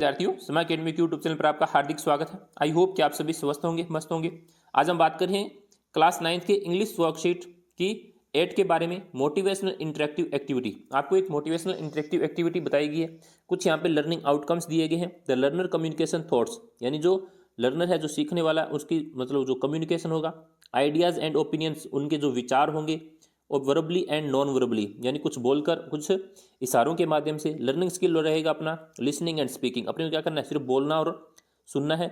विद्यार्थियों, समा अकेडमी के यूट्यूब चैनल पर आपका हार्दिक स्वागत है। आई होप कि आप सभी स्वस्थ होंगे, मस्त होंगे। आज हम बात कर रहे हैं क्लास 9 के इंग्लिश वर्कशीट की 8 के बारे में, मोटिवेशनल इंटरेक्टिव एक्टिविटी। आपको एक मोटिवेशनल इंटरेक्टिव एक्टिविटी बताई गई है। कुछ यहाँ पे लर्निंग आउटकम्स दिए गए हैं। द लर्नर कम्युनिकेशन थॉट्स, यानी जो लर्नर है, जो सीखने वाला, उसकी मतलब जो कम्युनिकेशन होगा, आइडियाज एंड ओपिनियंस, उनके जो विचार होंगे, और वर्बली एंड नॉन वर्बली, यानी कुछ बोलकर, कुछ इशारों के माध्यम से। लर्निंग स्किल रहेगा अपना लिसनिंग एंड स्पीकिंग, अपने को क्या करना है, सिर्फ बोलना और सुनना है।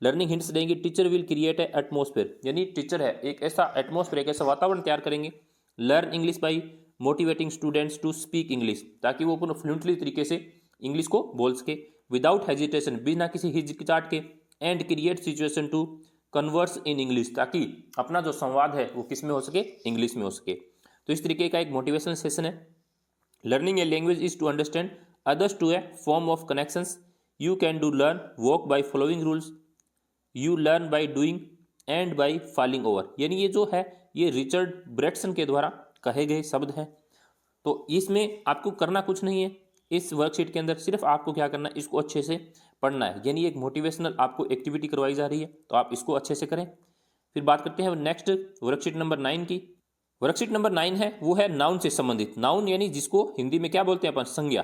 लर्निंग हिंट्स देंगे, teacher will create a atmosphere, यानी टीचर है एक ऐसा एटमोसफेयर, एक ऐसा वातावरण तैयार करेंगे। Learn English by motivating students to speak English, ताकि वो पूर्ण फ्लुएंटली तरीके से इंग्लिश को बोल सके। विदाउट हेजिटेशन, बिना किसी हिचकिचाहट के। And create situation to converse in English, ताकि अपना जो संवाद है वो किस में हो सके, इंग्लिश में हो सके। तो इस तरीके का एक मोटिवेशनल सेशन है। Learning a language is to understand others to a form of connections. You can do learn walk by following rules, you learn by doing and by falling over, यानी ये जो है ये रिचर्ड ब्रेटसन के द्वारा कहे गए शब्द हैं। तो इसमें आपको करना कुछ नहीं है। इस वर्कशीट के अंदर सिर्फ आपको क्या करना है, इसको अच्छे से पढ़ना है। यानी एक मोटिवेशनल आपको एक्टिविटी करवाई जा रही है, तो आप इसको अच्छे से करें। फिर बात करते हैं नेक्स्ट वर्कशीट नंबर 9 की। वर्कशीट नंबर 9 है, वो है नाउन से संबंधित। नाउन यानी जिसको हिंदी में क्या बोलते हैं अपन, संज्ञा।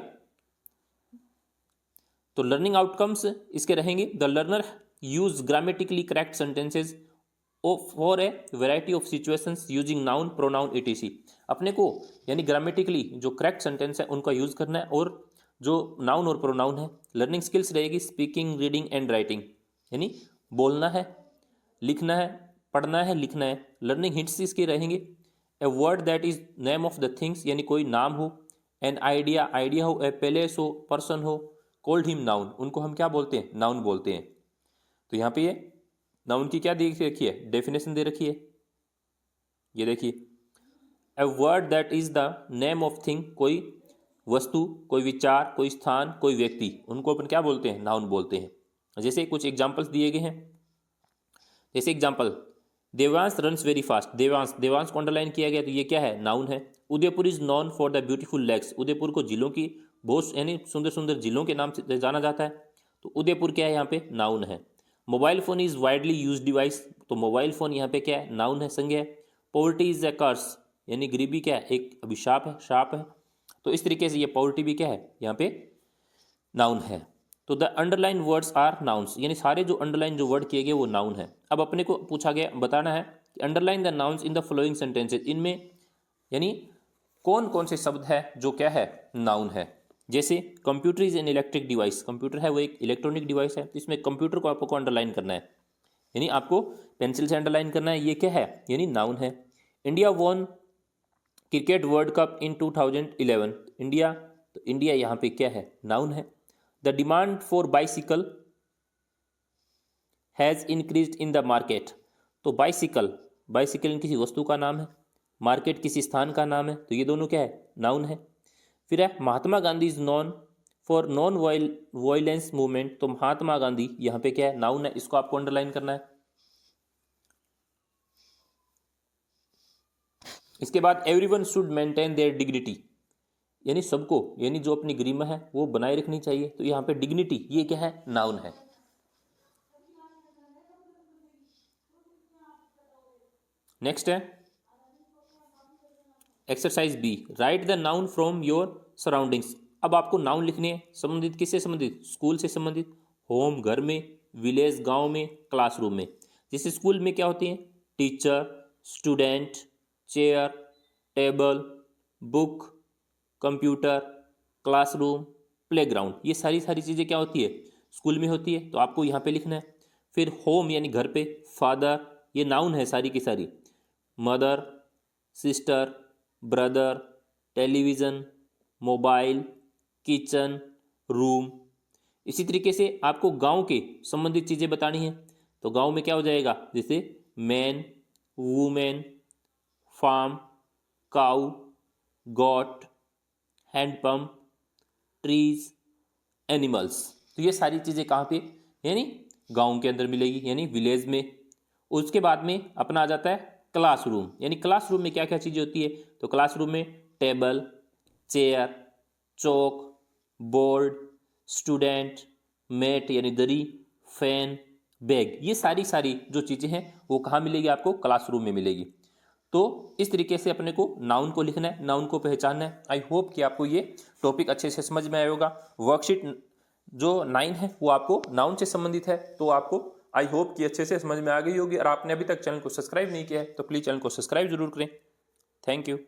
तो लर्निंग आउटकम्स इसके रहेंगे। The learner use grammatically correct sentences for a variety of situations using noun, pronoun, etc। अपने को यानी ग्रामेटिकली जो करेक्ट सेंटेंस है उनका यूज करना है, और जो नाउन और प्रोनाउन है। लर्निंग स्किल्स रहेगी स्पीकिंग, रीडिंग एंड राइटिंग, यानी बोलना है, लिखना है, पढ़ना है, लिखना है। लर्निंग हिंट्स इसके रहेंगे। A word that is name of the things, यानी कोई नाम हो। एन आइडिया, आइडिया हो। ए प्लेस हो, पर्सन हो। कॉल्ड हिम नाउन, उनको हम क्या बोलते हैं, नाउन बोलते हैं। तो यहाँ पे ये नाउन की क्या दे रखी है, डेफिनेशन दे रखी है, ये देखिए। A word that is the name of thing, कोई वस्तु, कोई विचार, कोई स्थान, कोई व्यक्ति, उनको अपन क्या बोलते हैं, नाउन बोलते हैं। जैसे कुछ एग्जाम्पल्स दिए गए हैं। जैसे example, Devansh runs very fast. Devansh, Devansh को अंडरलाइन किया गया, तो ये क्या है, नाउन है। Udaipur is known for the beautiful lakes. Udaipur को झीलों की बहुत, यानी सुंदर सुंदर झीलों के नाम से जाना जाता है। तो उदयपुर क्या है, यहाँ पे नाउन है। Mobile phone is widely use device. तो मोबाइल फोन यहाँ पे क्या है, नाउन है, संज्ञा है। पॉवर्टी इज ए कर्स, यानी गरीबी क्या है, एक अभिशाप है, शाप है। तो इस तरीके से ये पॉवर्टी भी क्या है, यहाँ पे नाउन है। तो the underline words are nouns, यानी सारे जो अंडरलाइन जो वर्ड किए गए वो नाउन है। अब अपने को पूछा गया, बताना है कि underline the nouns in the following sentences, इनमें यानी कौन कौन से शब्द है जो क्या है, नाउन है। जैसे computer is an electric device, computer है वो एक इलेक्ट्रॉनिक डिवाइस है। तो इसमें कंप्यूटर को आपको अंडरलाइन करना है, यानी आपको पेंसिल से अंडरलाइन करना है, ये क्या है, यानी नाउन है। India won cricket world cup in 2011, India, तो इंडिया यहाँ पे क्या है, नाउन है। The demand for bicycle has increase in the market. तो बाइसिकल, बाइसिकल किसी वस्तु का नाम है, मार्केट किसी स्थान का नाम है, तो ये दोनों क्या है, नाउन है। फिर है Mahatma Gandhi is known for non violence movement. तो महात्मा गांधी यहाँ पे क्या है, नाउन है, इसको आपको अंडरलाइन करना है। इसके बाद everyone should maintain their dignity, यानी सबको, यानी जो अपनी गरिमा है वो बनाए रखनी चाहिए। तो यहाँ पे डिग्निटी ये क्या है, नाउन है। नेक्स्ट है exercise B, write the noun from your surroundings. अब आपको नाउन लिखने हैं, संबंधित किससे संबंधित, स्कूल से संबंधित। होम घर में, विलेज गांव में, क्लासरूम में। जैसे स्कूल में क्या होती है, teacher, student, chair, table, book, computer, classroom, playground, ये सारी सारी चीज़ें क्या होती है, स्कूल में होती है। तो आपको यहाँ पे लिखना है। फिर होम यानी घर पे, फादर, ये नाउन है सारी की सारी। Mother, sister, brother, television, mobile, kitchen, room. इसी तरीके से आपको गांव के संबंधित चीज़ें बतानी है। तो गांव में क्या हो जाएगा, जैसे man, women, farm, cow, goat, handpump, trees, animals. तो ये सारी चीज़ें कहाँ पे, यानी गांव के अंदर मिलेगी, यानी विलेज में। उसके बाद में अपना आ जाता है क्लासरूम, यानी क्लासरूम में क्या क्या चीज़ें होती है। तो क्लासरूम में टेबल, चेयर, चौक, बोर्ड, स्टूडेंट, मैट यानी दरी, फैन, बैग, ये सारी जो चीज़ें हैं वो कहाँ मिलेगी आपको? क्लासरूम में मिलेगी। तो इस तरीके से अपने को नाउन को लिखना है, नाउन को पहचानना है। आई होप कि आपको ये टॉपिक अच्छे से समझ में आया होगा। वर्कशीट जो 9 है वो आपको नाउन से संबंधित है, तो आपको आई होप कि अच्छे से समझ में आ गई होगी। और आपने अभी तक चैनल को सब्सक्राइब नहीं किया है तो प्लीज़ चैनल को सब्सक्राइब जरूर करें। Thank you.